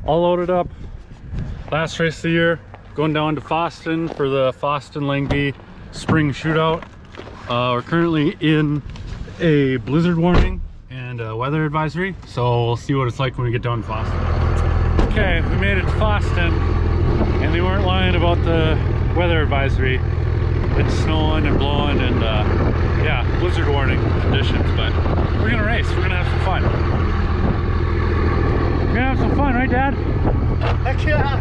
All loaded up. Last race of the year. Going down to Foston for the Foston-Langby Spring Shootout. We're currently in a blizzard warning and a weather advisory, so we'll see what it's like when we get down to Foston. Okay, we made it to Foston, and they weren't lying about the weather advisory. It's snowing and blowing and yeah, blizzard warning conditions, but we're gonna race. We're gonna have some fun. We're gonna have some fun, right, Dad? Heck yeah!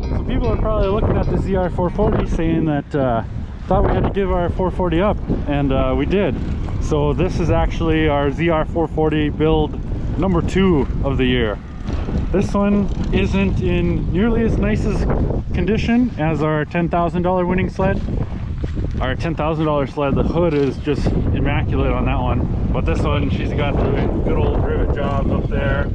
So people are probably looking at the ZR440 saying that thought we had to give our 440 up, and we did. So this is actually our ZR440 build number 2 of the year. This one isn't in nearly as nice as condition as our $10,000 winning sled. Our $10,000 sled, the hood is just immaculate on that one, but this one, she's got the good old rivet jobs up there,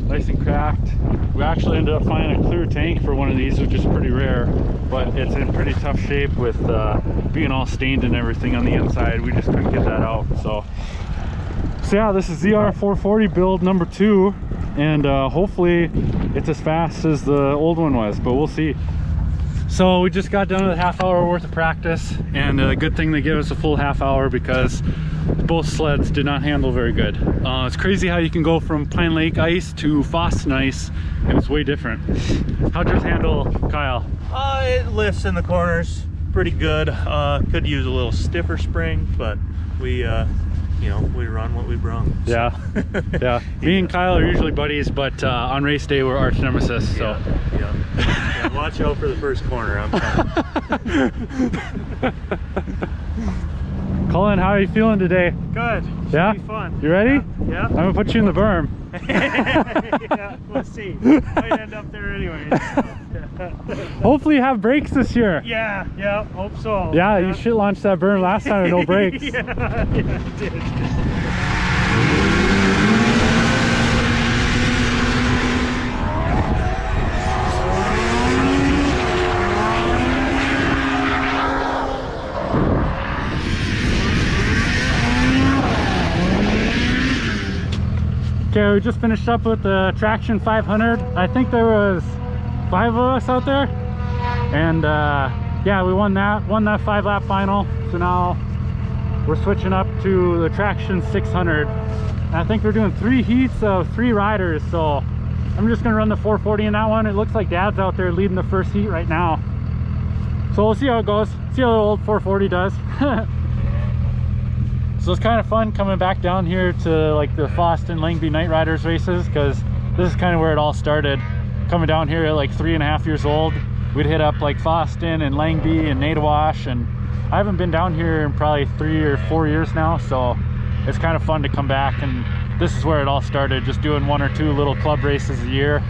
nice and cracked. We actually ended up finding a clear tank for one of these, which is pretty rare, but it's in pretty tough shape with being all stained and everything on the inside. We just couldn't get that out. So yeah, this is ZR440 build number 2, and hopefully it's as fast as the old one was, but we'll see. So we just got done with a half-hour worth of practice, and a good thing they gave us a full half hour because both sleds did not handle very good. It's crazy how you can go from Pine Lake ice to Foston ice, and it's way different. How'd yours handle, Kyle? It lifts in the corners pretty good. Could use a little stiffer spring, but we you know, we run what we brung. So. Yeah, yeah. Me and Kyle are usually buddies, but on race day we're arch nemesis. So yeah, watch out for the first corner. I'm coming. Colin, how are you feeling today? Good. Yeah? Should be fun. You ready? Yeah. I'm gonna put you in the berm. Yeah, we'll see. Might end up there anyways. Hopefully you have brakes this year. Yeah, hope so. Yeah, you shit launched that berm last time with no brakes. Yeah, I did. Okay, we just finished up with the Traction 500. I think there was 5 of us out there, and yeah, we won that 5-lap final. So now we're switching up to the Traction 600. And I think they're doing 3 heats of 3 riders, so I'm just gonna run the 440 in that one. It looks like Dad's out there leading the first heat right now, so we'll see how it goes, see how the old 440 does. So it's kind of fun coming back down here to like the Foston-Langby Night Riders races, because this is kind of where it all started. Coming down here at like 3.5 years old, we'd hit up like Foston and Langby and Nadawash, and I haven't been down here in probably 3 or 4 years now, so it's kind of fun to come back. And this is where it all started, just doing 1 or 2 little club races a year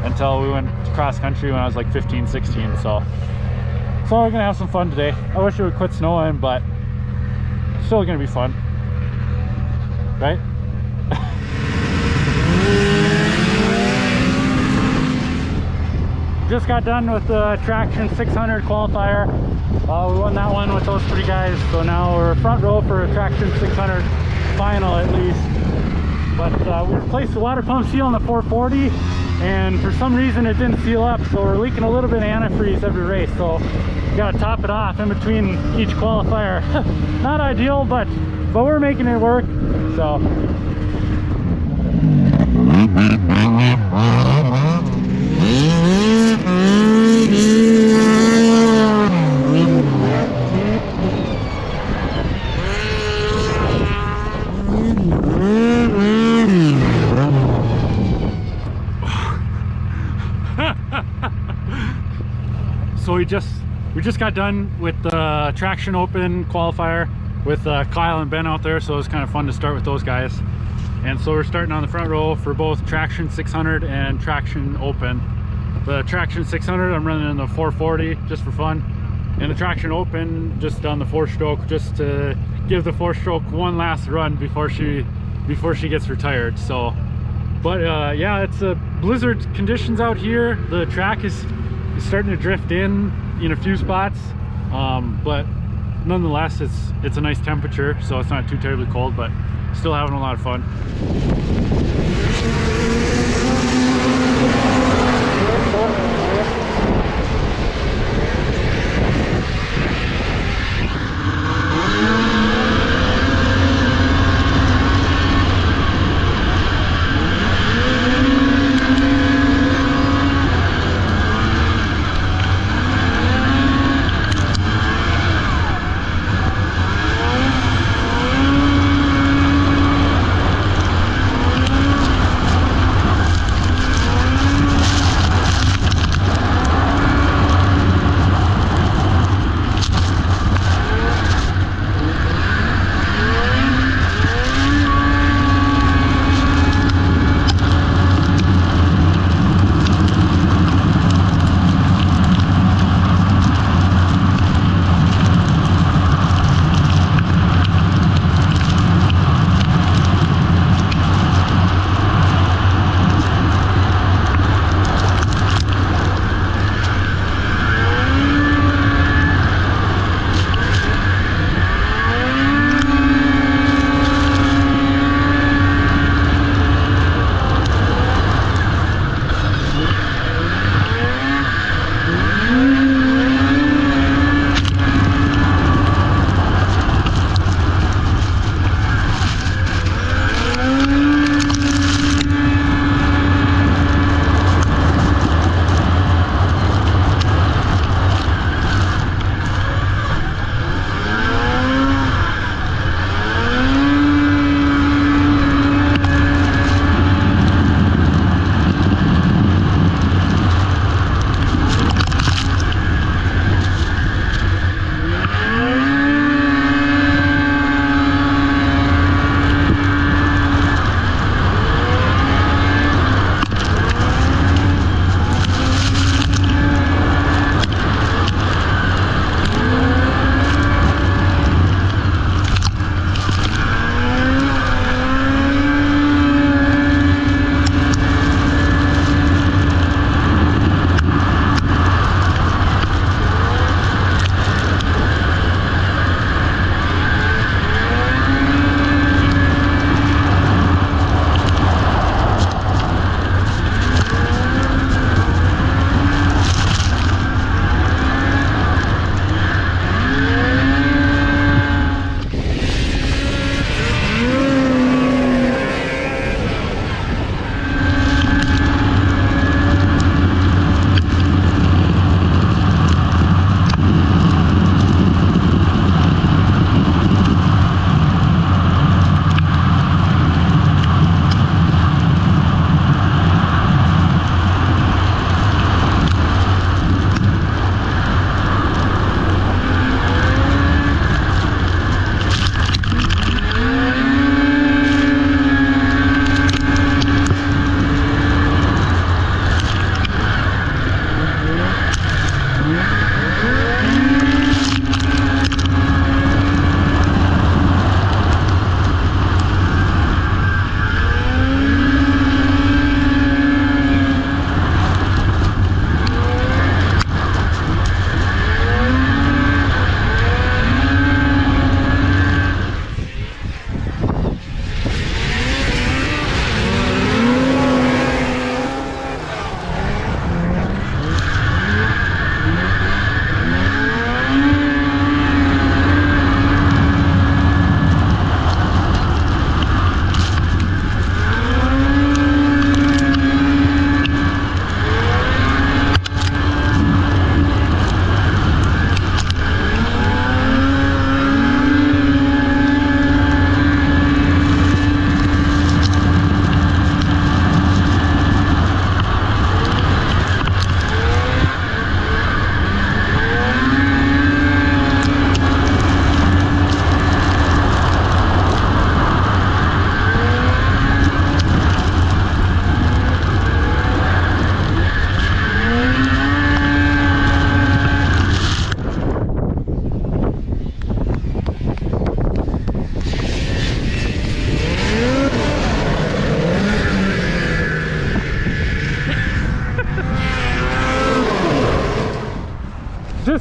until we went to cross country when I was like 15, 16. So we're gonna have some fun today. I wish it would quit snowing, but still gonna be fun, right? Just got done with the Traction 600 qualifier. We won that one with those 3 guys, so now we're front row for a Traction 600 final at least. But we replaced the water pump seal on the 440, and for some reason it didn't seal up, so we're leaking a little bit of antifreeze every race, so you gotta top it off in between each qualifier. Not ideal, but we're making it work. So so we just got done with the Traction Open qualifier with Kyle and Ben out there, so it was kind of fun to start with those guys. And so we're starting on the front row for both Traction 600 and Traction Open. The Traction 600 I'm running in the 440 just for fun, and the Traction Open just on the 4-stroke, just to give the 4-stroke one last run before she gets retired. So But yeah, it's blizzard conditions out here. The track is starting to drift in a few spots, but nonetheless it's a nice temperature, so it's not too terribly cold, but still having a lot of fun.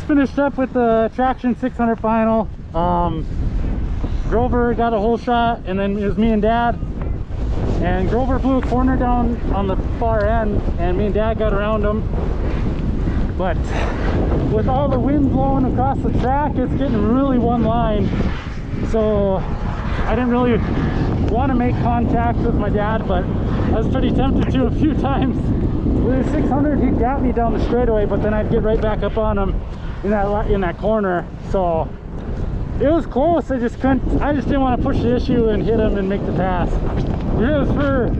just finished up with the traction 600 final. Grover got a whole shot, and then it was me and Dad. And Grover blew a corner down on the far end, and me and Dad got around him. But with all the wind blowing across the track, it's getting really one line. So I didn't really want to make contact with my dad, but I was pretty tempted to a few times. With the 600, he'd grab me down the straightaway, but then I'd get right back up on him in that corner. So it was close. I just didn't want to push the issue and hit him and make the pass. It was for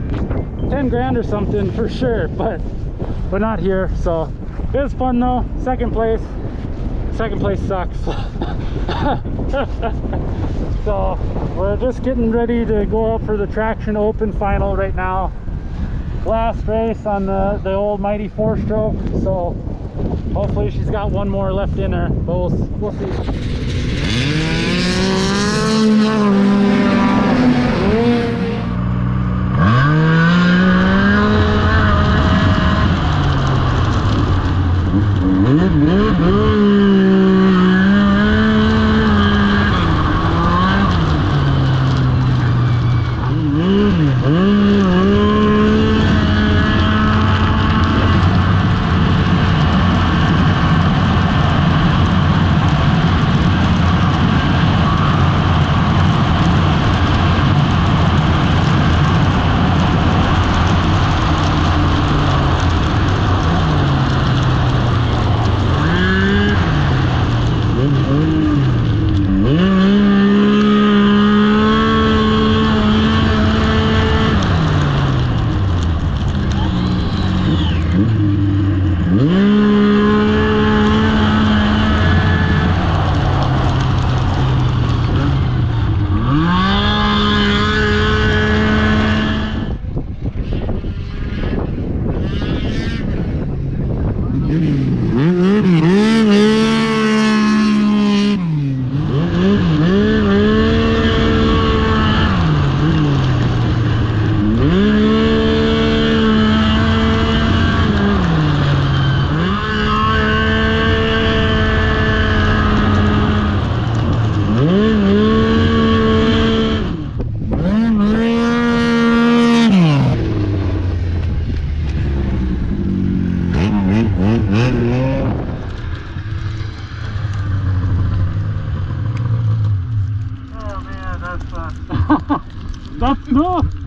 10 grand or something for sure, but not here. So it was fun though. Second place sucks. So we're just getting ready to go up for the traction open final right now. Last race on the old mighty 4-stroke. So hopefully she's got one more left in her, but we'll see.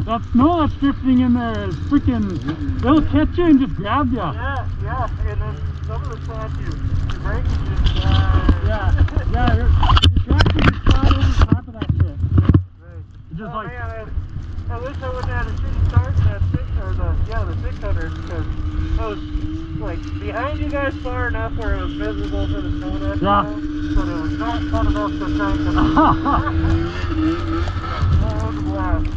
That snow that's drifting in there is freaking, it'll catch you and just grab you. Yeah, and then some of the spots you break and just, your traction just flat over the top of that shit. Right. Just oh like, man, I wish I wouldn't have had a shitty start in that the 600, because I was like behind you guys far enough where it was visible for the snow dust, but it was not fun enough to crank it. Oh, it was a blast.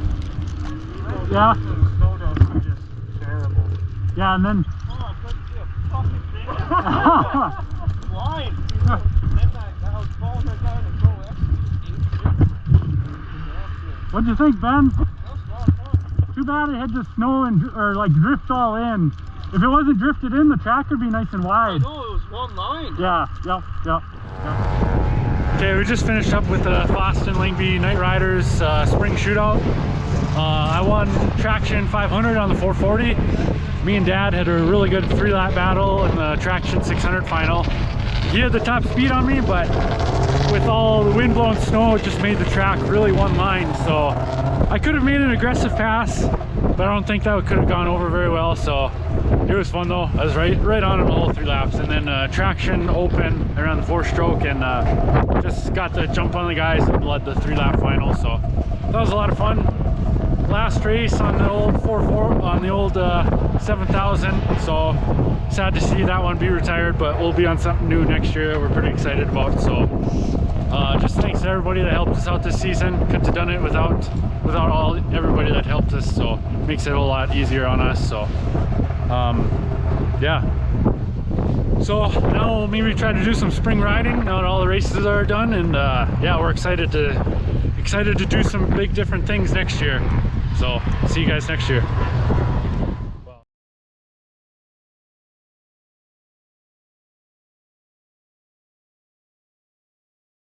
Yeah. The snow dust was just terrible. Yeah, and then. Oh, I couldn't see a fucking thing. Blind. Then I was falling right down the go. What'd you think, Ben? That was a lot of fun. Too bad it had to snow or like drift all in. If it wasn't drifted in, the track would be nice and wide. I know, it was one line. Yeah, yep. Okay, we just finished up with the Boston Langby Night Riders spring shootout. I won traction 500 on the 440. Me and Dad had a really good 3-lap battle in the traction 600 final. He had the top speed on me, but with all the wind blowing snow, it just made the track really one line. So I could have made an aggressive pass, but I don't think that could have gone over very well. So it was fun though. I was right on him all 3 laps, and then traction open around the 4-stroke, and just got the jump on the guys and led the 3-lap final. So that was a lot of fun. Last race on the old 7000, so sad to see that one be retired, but we'll be on something new next year we're pretty excited about. So just thanks to everybody that helped us out this season. Couldn't have done it without everybody that helped us, so makes it a lot easier on us. So yeah, so now we'll maybe try to do some spring riding now that all the races are done, and yeah, we're excited to do some big different things next year. So see you guys next year.